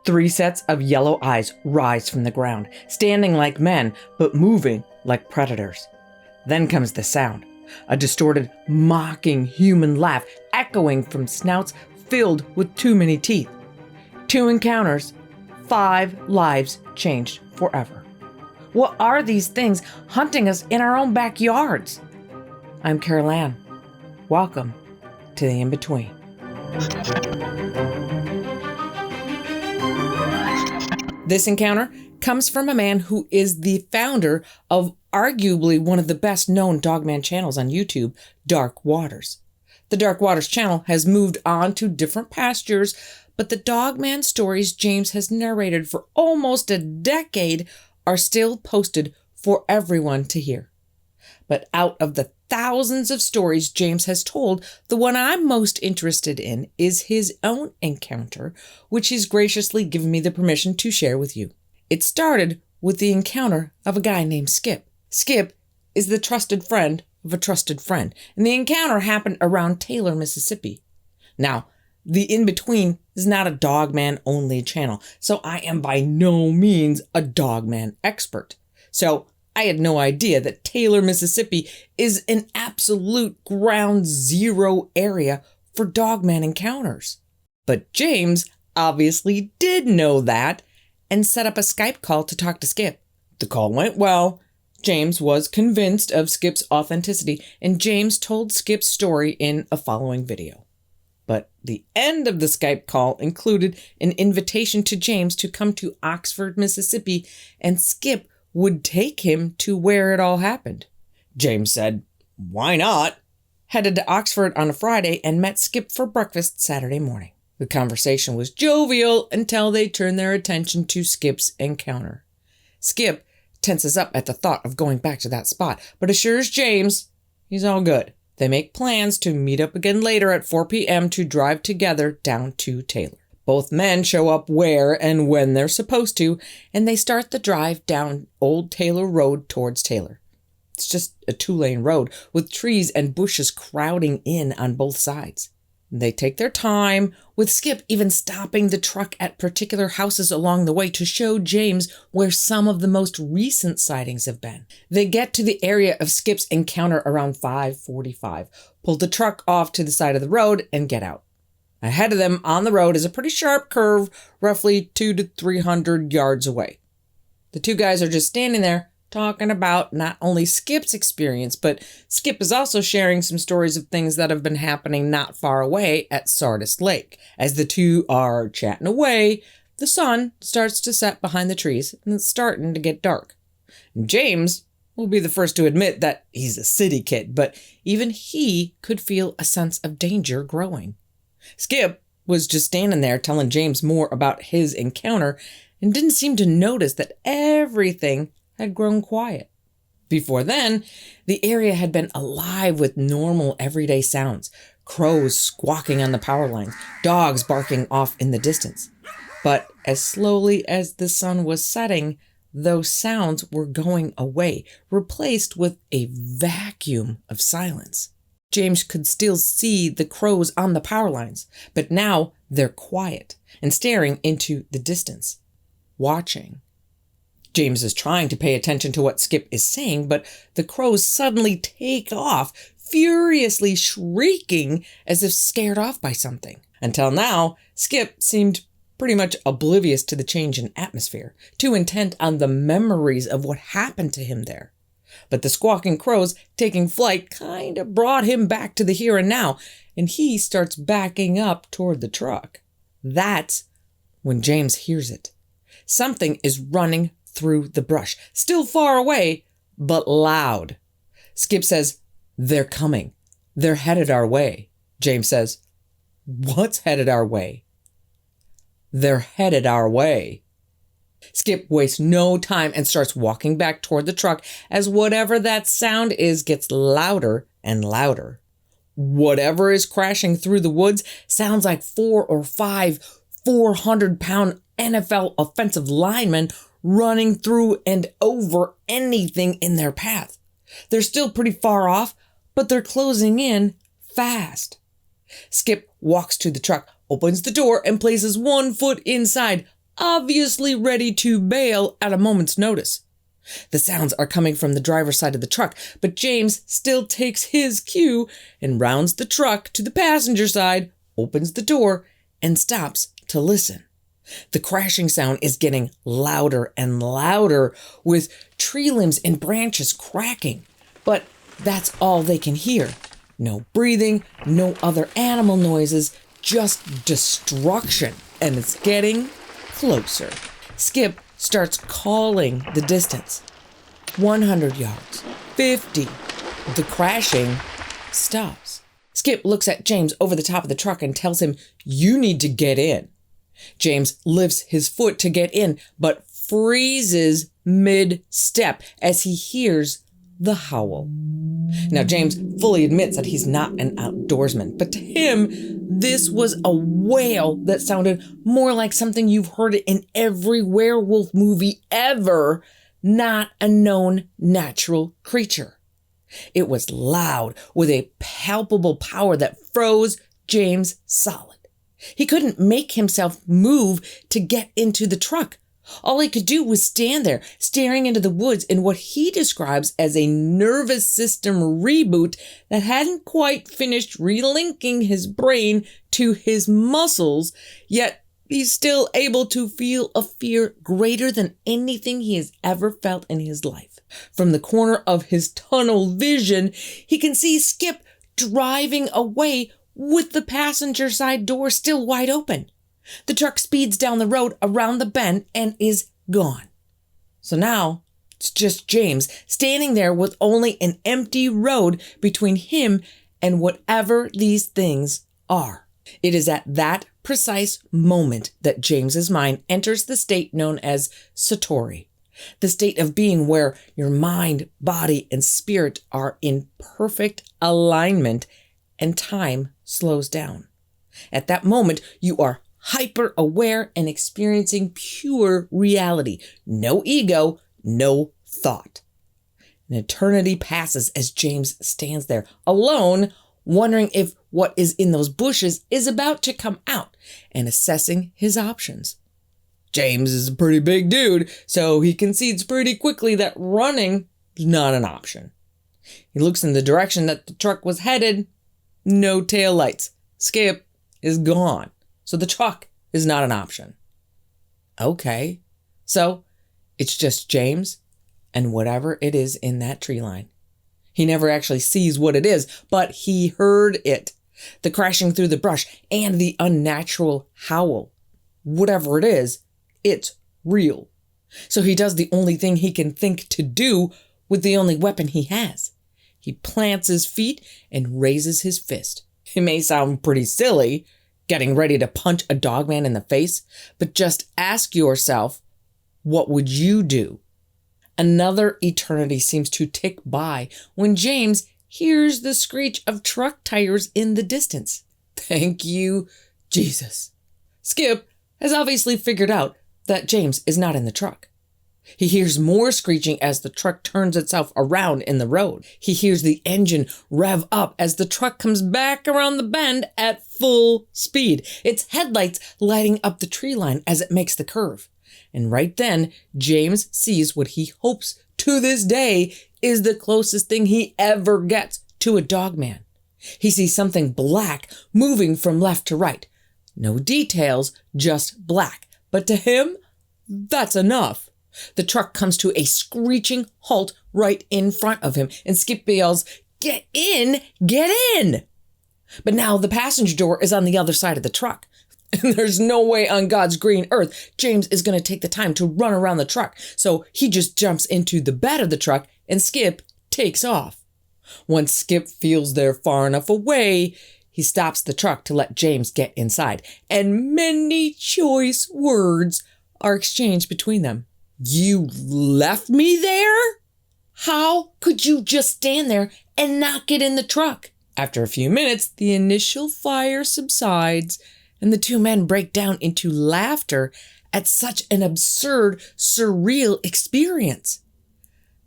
3 sets of yellow eyes rise from the ground, standing like men, but moving like predators. Then comes the sound, a distorted, mocking human laugh echoing from snouts filled with too many teeth. 2 encounters, 5 lives changed forever. What are these things hunting us in our own backyards? I'm Carol Ann. Welcome to the InBetween. This encounter comes from a man who is the founder of arguably one of the best known Dogman channels on YouTube, Dark Waters. The Dark Waters channel has moved on to different pastures, but the Dogman stories James has narrated for almost a decade are still posted for everyone to hear. But out of the thousands of stories James has told, the one I'm most interested in is his own encounter, which he's graciously given me the permission to share with you. It started with the encounter of a guy named Skip. Skip is the trusted friend of a trusted friend, and the encounter happened around Taylor, Mississippi. Now, the InBetween is not a Dogman only channel, so I am by no means a Dogman expert. So I had no idea that Taylor, Mississippi is an absolute ground zero area for Dogman encounters. But James obviously did know that and set up a Skype call to talk to Skip. The call went well. James was convinced of Skip's authenticity, and James told Skip's story in a following video. But the end of the Skype call included an invitation to James to come to Oxford, Mississippi, and Skip would take him to where it all happened. James said, "Why not?" Headed to Oxford on a Friday and met Skip for breakfast Saturday morning. The conversation was jovial until they turned their attention to Skip's encounter. Skip tenses up at the thought of going back to that spot, but assures James he's all good. They make plans to meet up again later at 4 p.m. to drive together down to Taylor. Both men show up where and when they're supposed to, and they start the drive down Old Taylor Road towards Taylor. It's just a 2-lane road with trees and bushes crowding in on both sides. They take their time, with Skip even stopping the truck at particular houses along the way to show James where some of the most recent sightings have been. They get to the area of Skip's encounter around 5:45, pull the truck off to the side of the road, and get out. Ahead of them on the road is a pretty sharp curve, roughly 200 to 300 yards away. The 2 guys are just standing there talking about not only Skip's experience, but Skip is also sharing some stories of things that have been happening not far away at Sardis Lake. As the 2 are chatting away, the sun starts to set behind the trees and it's starting to get dark. And James will be the first to admit that he's a city kid, but even he could feel a sense of danger growing. Skip was just standing there telling James more about his encounter and didn't seem to notice that everything had grown quiet. Before then, the area had been alive with normal everyday sounds, crows squawking on the power lines, dogs barking off in the distance. But as slowly as the sun was setting, those sounds were going away, replaced with a vacuum of silence. James could still see the crows on the power lines, but now they're quiet and staring into the distance, watching. James is trying to pay attention to what Skip is saying, but the crows suddenly take off, furiously shrieking as if scared off by something. Until now, Skip seemed pretty much oblivious to the change in atmosphere, too intent on the memories of what happened to him there. But the squawking crows taking flight kind of brought him back to the here and now, and he starts backing up toward the truck. That's when James hears it. Something is running through the brush, still far away, but loud. Skip says, "They're coming. They're headed our way." James says, "What's headed our way?" "They're headed our way." Skip wastes no time and starts walking back toward the truck as whatever that sound is gets louder and louder. Whatever is crashing through the woods sounds like 4 or 5 400-pound NFL offensive linemen running through and over anything in their path. They're still pretty far off, but they're closing in fast. Skip walks to the truck, opens the door, and places one foot inside, obviously ready to bail at a moment's notice. The sounds are coming from the driver's side of the truck, but James still takes his cue and rounds the truck to the passenger side, opens the door, and stops to listen. The crashing sound is getting louder and louder, with tree limbs and branches cracking. But that's all they can hear. No breathing, no other animal noises, just destruction. And it's getting closer. Skip starts calling the distance. 100 yards, 50. The crashing stops. Skip looks at James over the top of the truck and tells him, "You need to get in." James lifts his foot to get in, but freezes mid-step as he hears the howl. Now, James fully admits that he's not an outdoorsman, but to him, this was a wail that sounded more like something you've heard in every werewolf movie ever, not a known natural creature. It was loud, with a palpable power that froze James solid. He couldn't make himself move to get into the truck. All he could do was stand there, staring into the woods in what he describes as a nervous system reboot that hadn't quite finished relinking his brain to his muscles, yet he's still able to feel a fear greater than anything he has ever felt in his life. From the corner of his tunnel vision, he can see Skip driving away with the passenger side door still wide open. The truck speeds down the road around the bend and is gone. So now it's just James standing there with only an empty road between him and whatever these things are. It is at that precise moment that James's mind enters the state known as Satori, the state of being where your mind, body, and spirit are in perfect alignment and time slows down. At that moment, you are hyper aware and experiencing pure reality. No ego, no thought. An eternity passes as James stands there alone, wondering if what is in those bushes is about to come out and assessing his options. James is a pretty big dude, so he concedes pretty quickly that running is not an option. He looks in the direction that the truck was headed. No taillights. Skip is gone. So the truck is not an option. Okay. So it's just James and whatever it is in that tree line. He never actually sees what it is, but he heard it. The crashing through the brush and the unnatural howl. Whatever it is, it's real. So he does the only thing he can think to do with the only weapon he has. He plants his feet and raises his fist. It may sound pretty silly, getting ready to punch a dogman in the face, but just ask yourself, what would you do? Another eternity seems to tick by when James hears the screech of truck tires in the distance. Thank you, Jesus. Skip has obviously figured out that James is not in the truck. He hears more screeching as the truck turns itself around in the road. He hears the engine rev up as the truck comes back around the bend at full speed, its headlights lighting up the tree line as it makes the curve. And right then, James sees what he hopes to this day is the closest thing he ever gets to a dogman. He sees something black moving from left to right. No details, just black. But to him, that's enough. The truck comes to a screeching halt right in front of him, and Skip yells, "Get in! Get in!" But now the passenger door is on the other side of the truck. And there's no way on God's green earth James is going to take the time to run around the truck. So he just jumps into the bed of the truck and Skip takes off. Once Skip feels they're far enough away, he stops the truck to let James get inside. And many choice words are exchanged between them. "You left me there? How could you just stand there and not get in the truck?" After a few minutes, the initial fire subsides and the two men break down into laughter at such an absurd, surreal experience.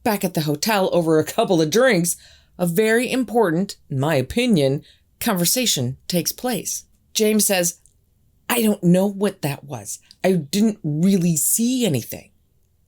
Back at the hotel over a couple of drinks, a very important, in my opinion, conversation takes place. James says, I don't know what that was. I didn't really see anything.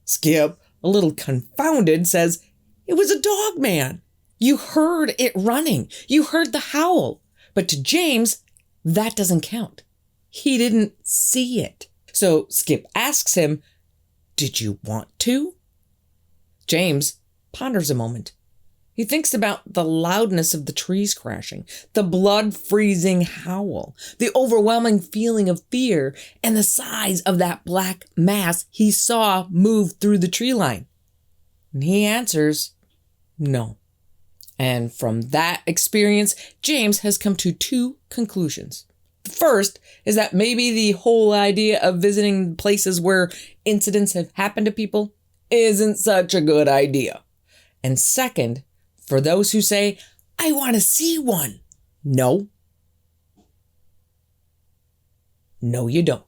Skip, a little confounded, says, it was a Dogman. You heard it running. You heard the howl. But to James, that doesn't count. He didn't see it. So Skip asks him, did you want to? James ponders a moment. He thinks about the loudness of the trees crashing, the blood-freezing howl, the overwhelming feeling of fear, and the size of that black mass he saw move through the tree line. And he answers, no. And from that experience, James has come to two conclusions. The first is that maybe the whole idea of visiting places where incidents have happened to people isn't such a good idea. And second, for those who say, I want to see one. No. No, you don't.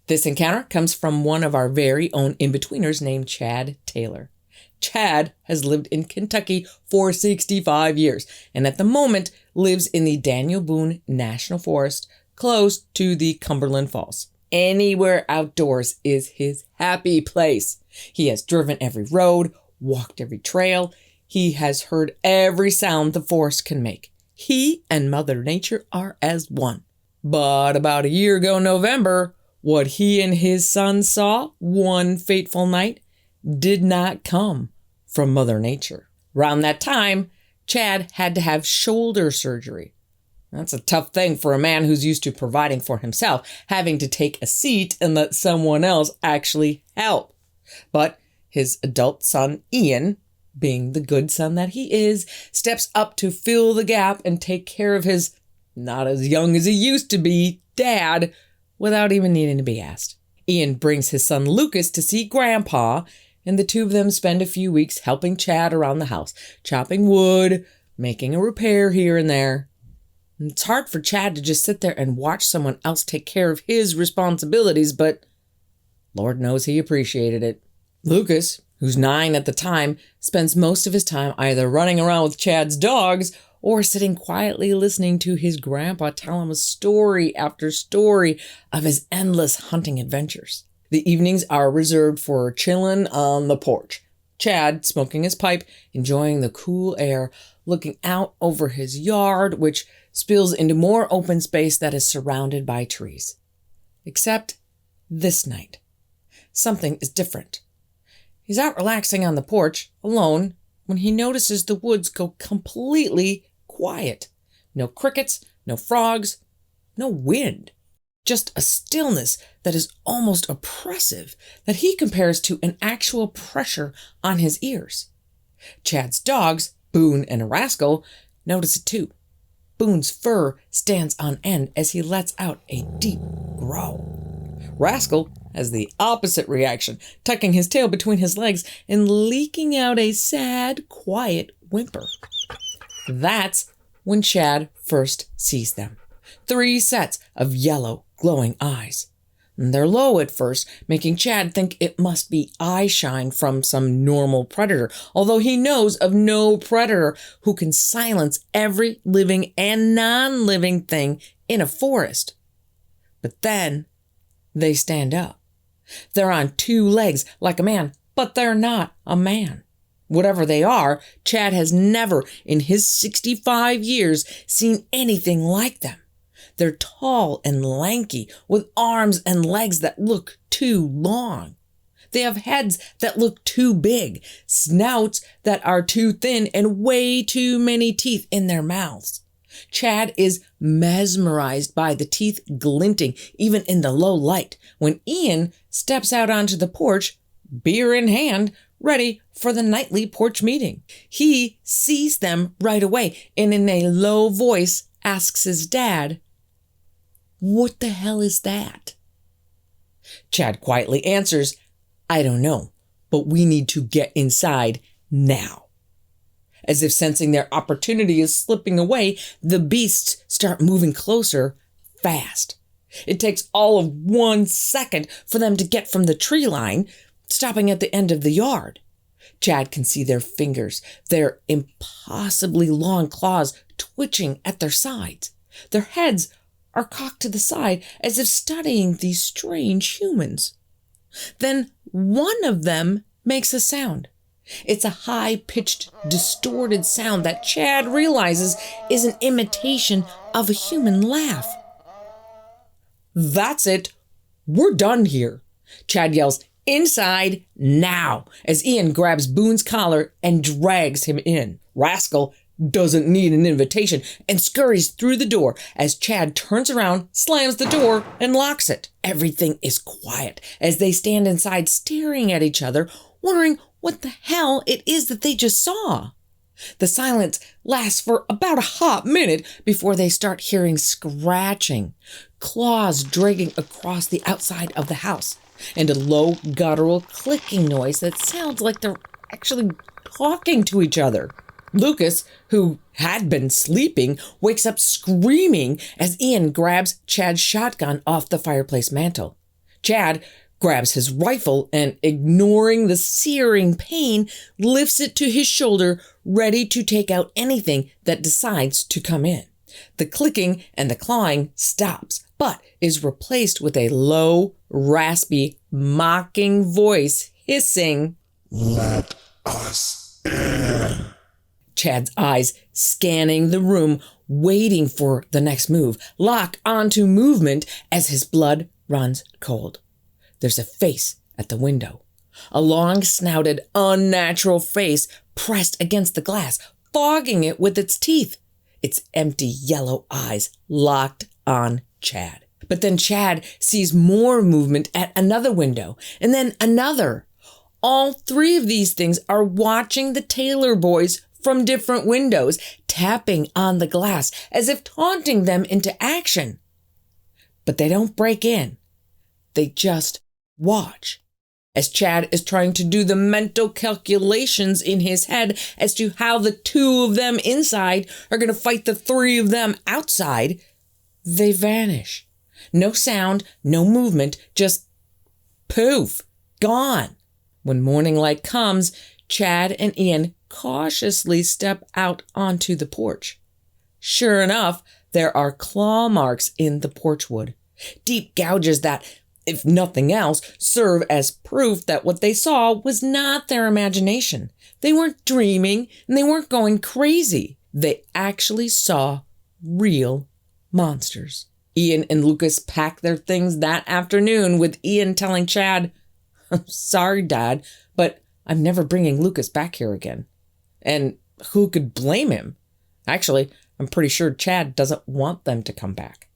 This encounter comes from one of our very own in-betweeners named Chad Taylor. Chad has lived in Kentucky for 65 years and at the moment lives in the Daniel Boone National Forest close to the Cumberland Falls. Anywhere outdoors is his happy place. He has driven every road, walked every trail. He has heard every sound the forest can make. He and Mother Nature are as one. But about a year ago November, what he and his son saw one fateful night did not come from Mother Nature. Around that time, Chad had to have shoulder surgery. That's a tough thing for a man who's used to providing for himself, having to take a seat and let someone else actually help. But his adult son, Ian, being the good son that he is, steps up to fill the gap and take care of his not as young as he used to be dad without even needing to be asked. Ian brings his son Lucas to see Grandpa, and the two of them spend a few weeks helping Chad around the house, chopping wood, making a repair here and there. And it's hard for Chad to just sit there and watch someone else take care of his responsibilities, but Lord knows he appreciated it. Lucas, who's 9 at the time, spends most of his time either running around with Chad's dogs or sitting quietly listening to his grandpa tell him a story after story of his endless hunting adventures. The evenings are reserved for chilling on the porch. Chad smoking his pipe, enjoying the cool air, looking out over his yard, which spills into more open space that is surrounded by trees. Except this night, something is different. He's out relaxing on the porch, alone, when he notices the woods go completely quiet. No crickets, no frogs, no wind. Just a stillness that is almost oppressive that he compares to an actual pressure on his ears. Chad's dogs, Boone and Rascal, notice it too. Boone's fur stands on end as he lets out a deep growl. Rascal has the opposite reaction, tucking his tail between his legs and leaking out a sad, quiet whimper. That's when Chad first sees them. 3 sets of yellow, glowing eyes. They're low at first, making Chad think it must be eye shine from some normal predator, although he knows of no predator who can silence every living and non-living thing in a forest. But then they stand up. They're on 2 legs like a man, but they're not a man. Whatever they are, Chad has never in his 65 years seen anything like them. They're tall and lanky, with arms and legs that look too long. They have heads that look too big, snouts that are too thin, and way too many teeth in their mouths. Chad is mesmerized by the teeth glinting even in the low light when Ian steps out onto the porch, beer in hand, ready for the nightly porch meeting. He sees them right away and in a low voice asks his dad, "What the hell is that?" Chad quietly answers, "I don't know, but we need to get inside now." As if sensing their opportunity is slipping away, the beasts start moving closer fast. It takes all of 1 second for them to get from the tree line, stopping at the end of the yard. Chad can see their fingers, their impossibly long claws twitching at their sides. Their heads are cocked to the side as if studying these strange humans. Then one of them makes a sound. It's a high-pitched, distorted sound that Chad realizes is an imitation of a human laugh. "That's it. We're done here," Chad yells, "Inside now," as Ian grabs Boone's collar and drags him in. Rascal doesn't need an invitation and scurries through the door as Chad turns around, slams the door, and locks it. Everything is quiet as they stand inside staring at each other, wondering what the hell it is that they just saw. The silence lasts for about a hot minute before they start hearing scratching, claws dragging across the outside of the house, and a low, guttural clicking noise that sounds like they're actually talking to each other. Lucas, who had been sleeping, wakes up screaming as Ian grabs Chad's shotgun off the fireplace mantel. Chad grabs his rifle and, ignoring the searing pain, lifts it to his shoulder, ready to take out anything that decides to come in. The clicking and the clawing stops, but is replaced with a low, raspy, mocking voice hissing, "Let us in." Chad's eyes scanning the room, waiting for the next move, lock onto movement as his blood runs cold. There's a face at the window. A long-snouted, unnatural face pressed against the glass, fogging it with its teeth. Its empty yellow eyes locked on Chad. But then Chad sees more movement at another window, and then another. All three of these things are watching the Taylor boys from different windows, tapping on the glass as if taunting them into action. But they don't break in. They just watch as Chad is trying to do the mental calculations in his head as to how the two of them inside are going to fight the three of them outside. They vanish. No sound, no movement, just poof, gone. When morning light comes, Chad and Ian cautiously step out onto the porch. Sure enough, there are claw marks in the porch wood. Deep gouges that, if nothing else, serve as proof that what they saw was not their imagination. They weren't dreaming and they weren't going crazy. They actually saw real monsters. Ian and Lucas packed their things that afternoon, with Ian telling Chad, "I'm sorry, Dad, but I'm never bringing Lucas back here again." And who could blame him? Actually, I'm pretty sure Chad doesn't want them to come back.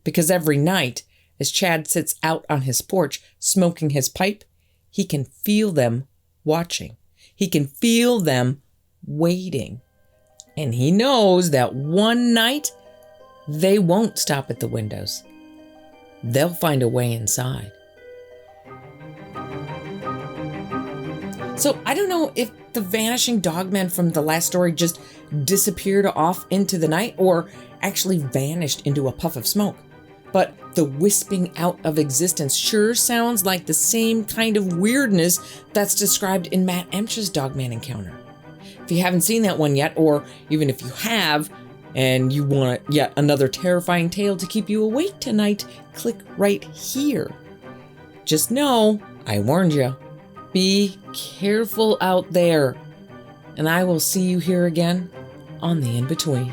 Because every night, as Chad sits out on his porch smoking his pipe, he can feel them watching. He can feel them waiting. And he knows that one night, they won't stop at the windows. They'll find a way inside. So I don't know if the vanishing Dogman from the last story just disappeared off into the night or actually vanished into a puff of smoke. But the wisping out of existence sure sounds like the same kind of weirdness that's described in Matt Emsh's Dogman encounter. If you haven't seen that one yet, or even if you have, and you want yet another terrifying tale to keep you awake tonight, click right here. Just know, I warned you. Be careful out there. And I will see you here again on the In-Between.